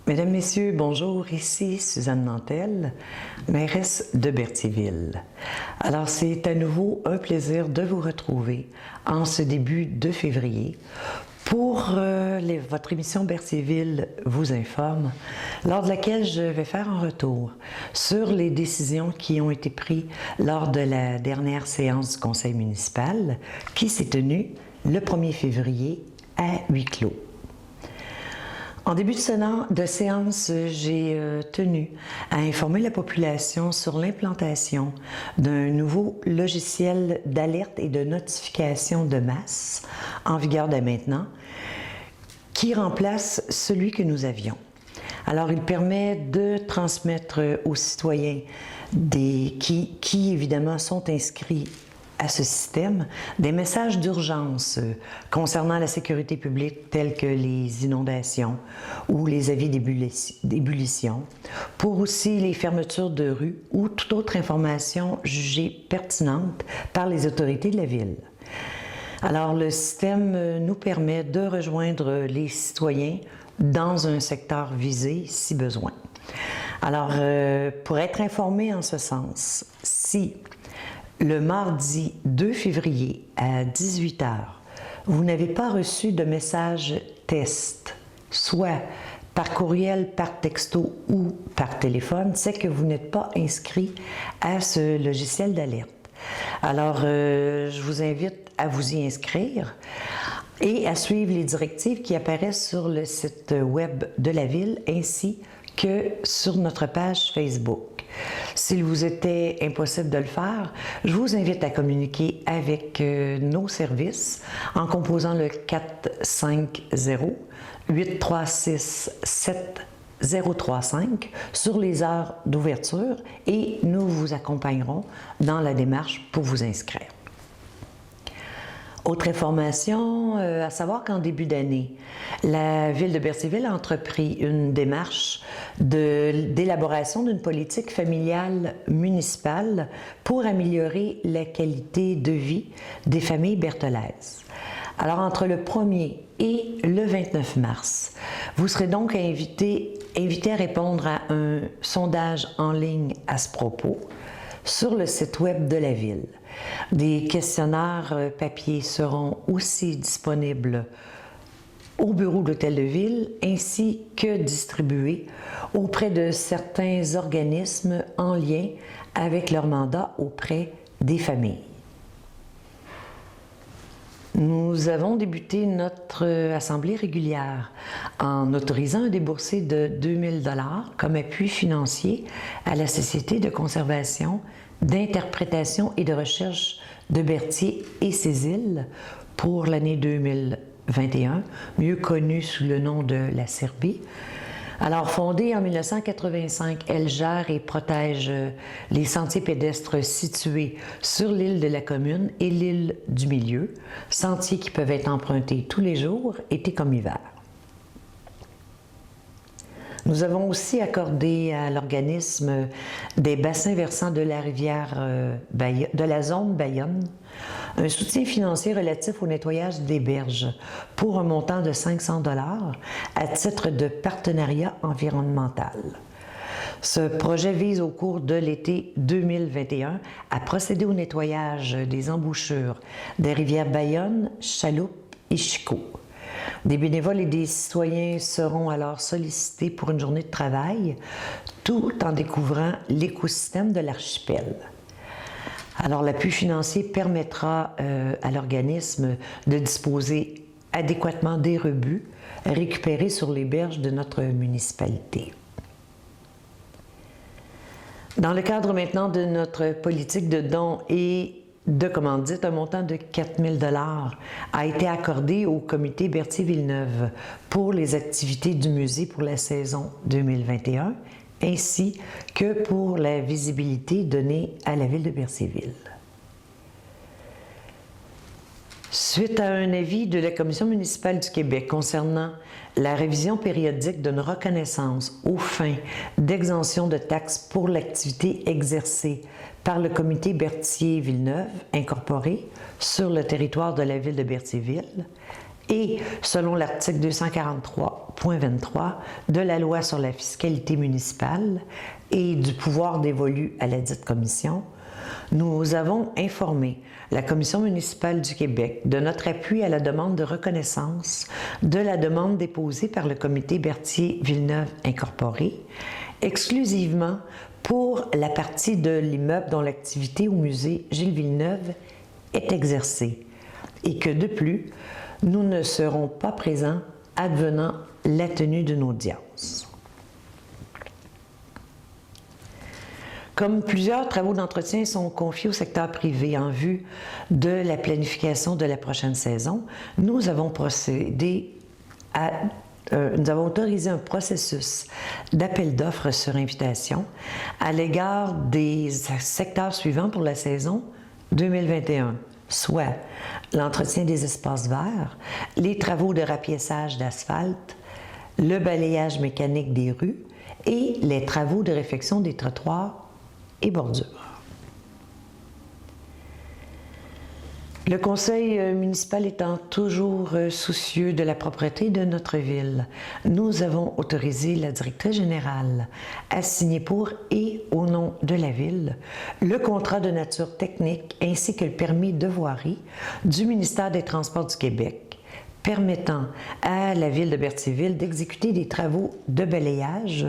Mesdames, Messieurs, bonjour, ici Suzanne Nantel, mairesse de Berthierville. Alors, c'est à nouveau un plaisir de vous retrouver en ce début de février pour votre émission Berthierville vous informe, lors de laquelle je vais faire un retour sur les décisions qui ont été prises lors de la dernière séance du conseil municipal qui s'est tenue le 1er février à huis clos. En début de séance, j'ai tenu à informer la population sur l'implantation d'un nouveau logiciel d'alerte et de notification de masse en vigueur dès maintenant, qui remplace celui que nous avions. Alors, il permet de transmettre aux citoyens qui évidemment sont inscrits à ce système, des messages d'urgence concernant la sécurité publique tels que les inondations ou les avis d'ébullition, pour aussi les fermetures de rues ou toute autre information jugée pertinente par les autorités de la ville. Alors, le système nous permet de rejoindre les citoyens dans un secteur visé si besoin. Alors, pour être informé en ce sens, si le mardi 2 février à 18 h, vous n'avez pas reçu de message test, soit par courriel, par texto ou par téléphone, c'est que vous n'êtes pas inscrit à ce logiciel d'alerte. Alors, je vous invite à vous y inscrire et à suivre les directives qui apparaissent sur le site web de la ville ainsi que sur notre page Facebook. S'il vous était impossible de le faire, je vous invite à communiquer avec nos services en composant le 450-836-7035 sur les heures d'ouverture et nous vous accompagnerons dans la démarche pour vous inscrire. Autre information, à savoir qu'en début d'année, la Ville de Berthierville a entrepris une démarche d'élaboration d'une politique familiale municipale pour améliorer la qualité de vie des familles bertholaises. Alors, entre le 1er et le 29 mars, vous serez donc invité à répondre à un sondage en ligne à ce propos sur le site web de la Ville. Des questionnaires papier seront aussi disponibles au bureau de l'Hôtel de Ville ainsi que distribués auprès de certains organismes en lien avec leur mandat auprès des familles. Nous avons débuté notre assemblée régulière en autorisant un déboursé de 2 000 $ comme appui financier à la Société de conservation, d'interprétation et de recherche de Berthier et ses îles pour l'année 2021, mieux connue sous le nom de la Serbie. Alors, fondée en 1985, elle gère et protège les sentiers pédestres situés sur l'île de la Commune et l'île du Milieu, sentiers qui peuvent être empruntés tous les jours, été comme hiver. Nous avons aussi accordé à l'organisme des bassins versants de la rivière de la zone Bayonne un soutien financier relatif au nettoyage des berges pour un montant de 500 $ à titre de partenariat environnemental. Ce projet vise au cours de l'été 2021 à procéder au nettoyage des embouchures des rivières Bayonne, Chaloupe et Chicot. Des bénévoles et des citoyens seront alors sollicités pour une journée de travail, tout en découvrant l'écosystème de l'archipel. Alors, l'appui financier permettra à l'organisme de disposer adéquatement des rebuts récupérés sur les berges de notre municipalité. Dans le cadre maintenant de notre politique de dons et de commandite, un montant de 4 000 $ a été accordé au comité Berthier-Villeneuve pour les activités du musée pour la saison 2021, ainsi que pour la visibilité donnée à la ville de Berthierville. Suite à un avis de la Commission municipale du Québec concernant la révision périodique d'une reconnaissance aux fins d'exemption de taxes pour l'activité exercée par le comité Berthier-Villeneuve incorporé sur le territoire de la ville de Berthierville et selon l'article 243 23 de la loi sur la fiscalité municipale et du pouvoir dévolu à la dite commission, nous avons informé la Commission municipale du Québec de notre appui à la demande de reconnaissance de la demande déposée par le comité Berthier-Villeneuve Incorporé, exclusivement pour la partie de l'immeuble dont l'activité au musée Gilles Villeneuve est exercée, et que de plus, nous ne serons pas présents advenant la tenue d'une audience. Comme plusieurs travaux d'entretien sont confiés au secteur privé en vue de la planification de la prochaine saison, nous avons autorisé un processus d'appel d'offres sur invitation à l'égard des secteurs suivants pour la saison 2021, soit l'entretien des espaces verts, les travaux de rapiéçage d'asphalte, le balayage mécanique des rues et les travaux de réfection des trottoirs et bordures. Le conseil municipal étant toujours soucieux de la propreté de notre ville, nous avons autorisé la directrice générale à signer pour et au nom de la ville le contrat de nature technique ainsi que le permis de voirie du ministère des Transports du Québec, permettant à la ville de Berthierville d'exécuter des travaux de balayage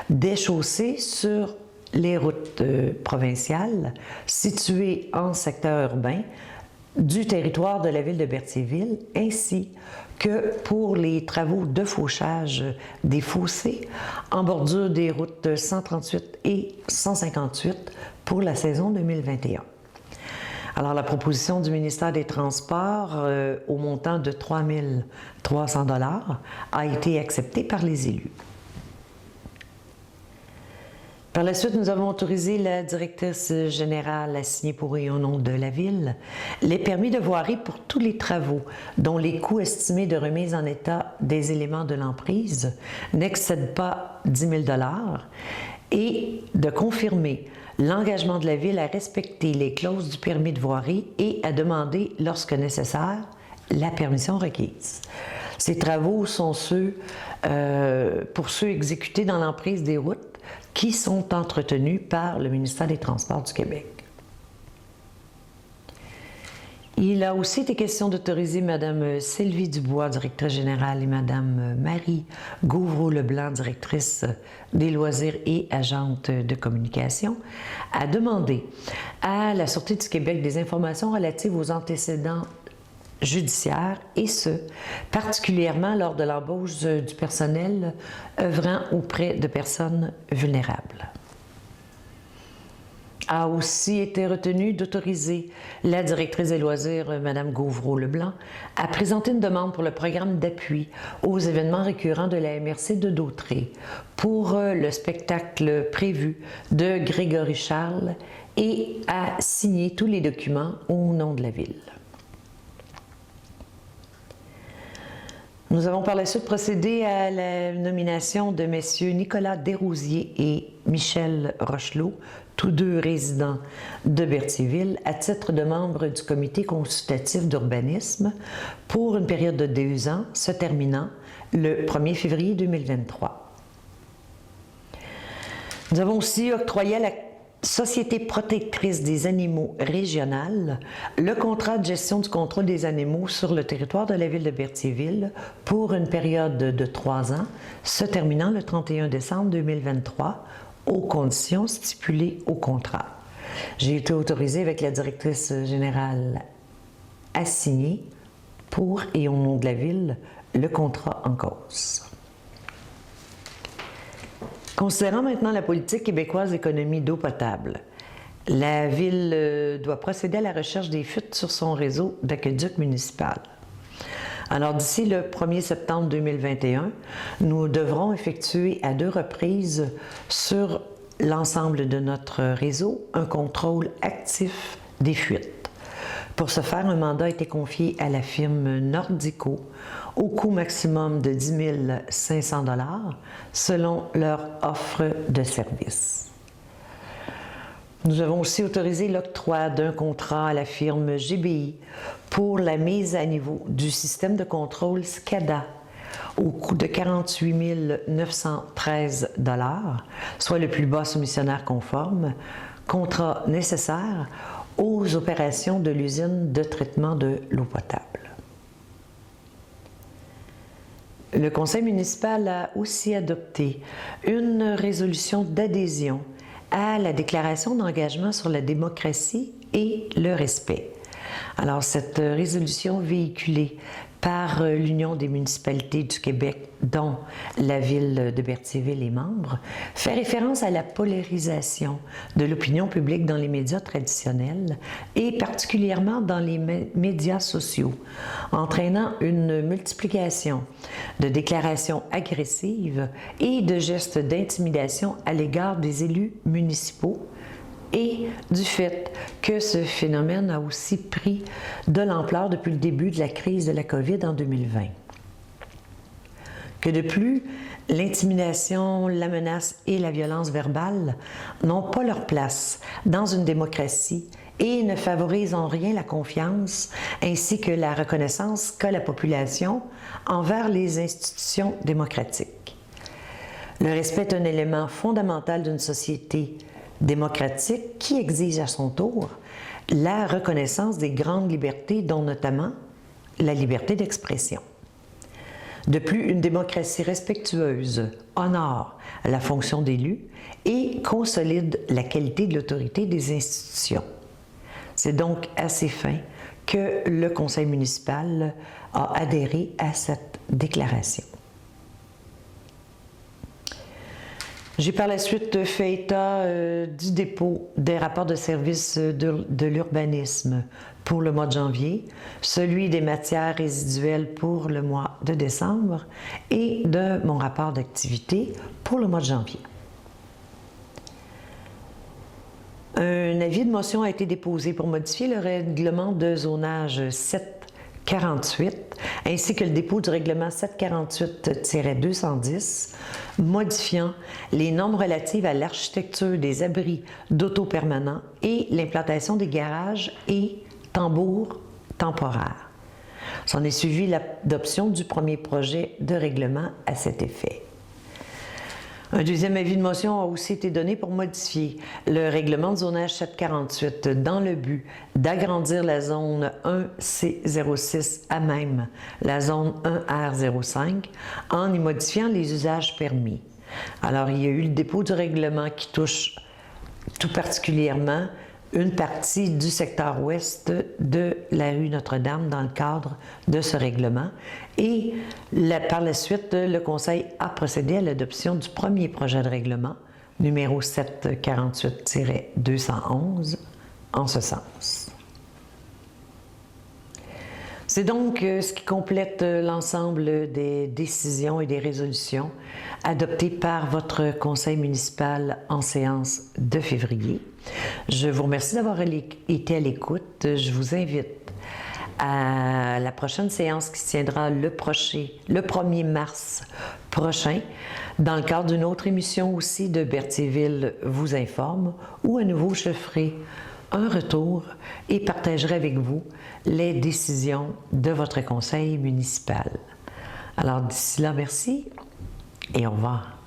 des chaussées sur les routes provinciales situées en secteur urbain du territoire de la ville de Berthierville, ainsi que pour les travaux de fauchage des fossés en bordure des routes 138 et 158 pour la saison 2021. Alors, la proposition du ministère des Transports au montant de 3 300 $ a été acceptée par les élus. Par la suite, nous avons autorisé la directrice générale à signer pour et au nom de la Ville les permis de voirie pour tous les travaux dont les coûts estimés de remise en état des éléments de l'emprise n'excèdent pas 10 000 $ et de confirmer l'engagement de la Ville à respecter les clauses du permis de voirie et à demander, lorsque nécessaire, la permission requise. Ces travaux sont pour ceux exécutés dans l'emprise des routes qui sont entretenus par le ministère des Transports du Québec. Il a aussi été question d'autoriser Mme Sylvie Dubois, directrice générale, et Mme Marie Gauvreau-Leblanc, directrice des loisirs et agente de communication, à demander à la Sûreté du Québec des informations relatives aux antécédents judiciaire, et ce, particulièrement lors de l'embauche du personnel œuvrant auprès de personnes vulnérables. A aussi été retenu d'autoriser la directrice des loisirs, Mme Gauvreau-Leblanc, à présenter une demande pour le programme d'appui aux événements récurrents de la MRC de Dautré pour le spectacle prévu de Grégory Charles et à signer tous les documents au nom de la Ville. Nous avons par la suite procédé à la nomination de messieurs Nicolas Desrosiers et Michel Rochelot, tous deux résidents de Berthierville, à titre de membres du comité consultatif d'urbanisme pour une période de 2 ans, se terminant le 1er février 2023. Nous avons aussi octroyé à la Société protectrice des animaux régionale le contrat de gestion du contrôle des animaux sur le territoire de la ville de Berthierville pour une période de 3 ans, se terminant le 31 décembre 2023, aux conditions stipulées au contrat. J'ai été autorisée avec la directrice générale à signer pour et au nom de la ville le contrat en cause. Considérant maintenant la politique québécoise d'économie d'eau potable, la Ville doit procéder à la recherche des fuites sur son réseau d'aqueduc municipal. Alors, d'ici le 1er septembre 2021, nous devrons effectuer à 2 reprises sur l'ensemble de notre réseau un contrôle actif des fuites. Pour ce faire, un mandat a été confié à la firme Nordico au coût maximum de 10 500 $ selon leur offre de service. Nous avons aussi autorisé l'octroi d'un contrat à la firme GBI pour la mise à niveau du système de contrôle SCADA au coût de 48 913 $, soit le plus bas soumissionnaire conforme, contrat nécessaire aux opérations de l'usine de traitement de l'eau potable. Le conseil municipal a aussi adopté une résolution d'adhésion à la déclaration d'engagement sur la démocratie et le respect. Alors, cette résolution véhiculée par l'Union des municipalités du Québec, dont la ville de Berthierville est membre, fait référence à la polarisation de l'opinion publique dans les médias traditionnels et particulièrement dans les médias sociaux, entraînant une multiplication de déclarations agressives et de gestes d'intimidation à l'égard des élus municipaux, et du fait que ce phénomène a aussi pris de l'ampleur depuis le début de la crise de la COVID en 2020. Que de plus, l'intimidation, la menace et la violence verbale n'ont pas leur place dans une démocratie et ne favorisent en rien la confiance ainsi que la reconnaissance qu'a la population envers les institutions démocratiques. Le respect est un élément fondamental d'une société démocratique qui exige à son tour la reconnaissance des grandes libertés, dont notamment la liberté d'expression. De plus, une démocratie respectueuse honore la fonction d'élu et consolide la qualité de l'autorité des institutions. C'est donc à ces fins que le conseil municipal a adhéré à cette déclaration. J'ai par la suite fait état du dépôt des rapports de service de l'urbanisme pour le mois de janvier, celui des matières résiduelles pour le mois de décembre et de mon rapport d'activité pour le mois de janvier. Un avis de motion a été déposé pour modifier le règlement de zonage 748 ainsi que le dépôt du règlement 748-210 modifiant les normes relatives à l'architecture des abris d'auto permanents et l'implantation des garages et tambours temporaires. S'en est suivi l'adoption du premier projet de règlement à cet effet. Un deuxième avis de motion a aussi été donné pour modifier le règlement de zonage 748 dans le but d'agrandir la zone 1C06 à même la zone 1R05 en y modifiant les usages permis. Alors, il y a eu le dépôt du règlement qui touche tout particulièrement une partie du secteur ouest de la rue Notre-Dame dans le cadre de ce règlement. Et par la suite, le Conseil a procédé à l'adoption du premier projet de règlement, numéro 748-211, en ce sens. C'est donc ce qui complète l'ensemble des décisions et des résolutions adoptées par votre conseil municipal en séance de février. Je vous remercie d'avoir été à l'écoute. Je vous invite à la prochaine séance qui se tiendra le 1er mars prochain, dans le cadre d'une autre émission aussi de Berthierville vous informe, où à nouveau je ferai un retour et partagerai avec vous les décisions de votre conseil municipal. Alors d'ici là, merci et au revoir.